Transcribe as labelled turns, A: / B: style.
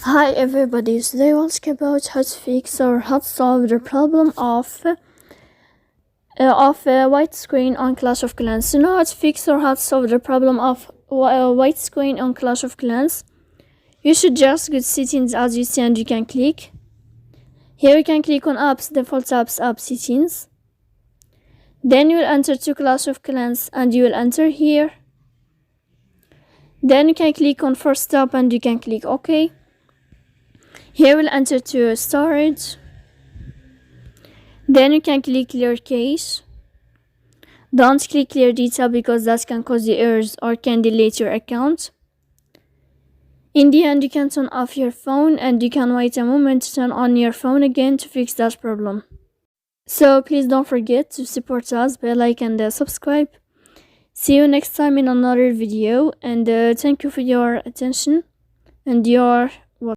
A: Hi everybody, today we'll talk about how to fix or how to solve the problem of white screen on Clash of Clans. So now how to fix or how to solve the problem of white screen on Clash of Clans. You should just go to settings as you see and you can click. Here you can click on apps, default apps, app settings. Then you will enter to Clash of Clans and you will enter here. Then you can click on first stop and you can click OK. Here we'll enter to storage. Then you can click clear cache. Don't click clear data because that can cause you errors or can delete your account. In the end, you can turn off your phone and you can wait a moment to turn on your phone again to fix that problem. So please don't forget to support us by like and subscribe. See you next time in another video, and thank you for your attention and your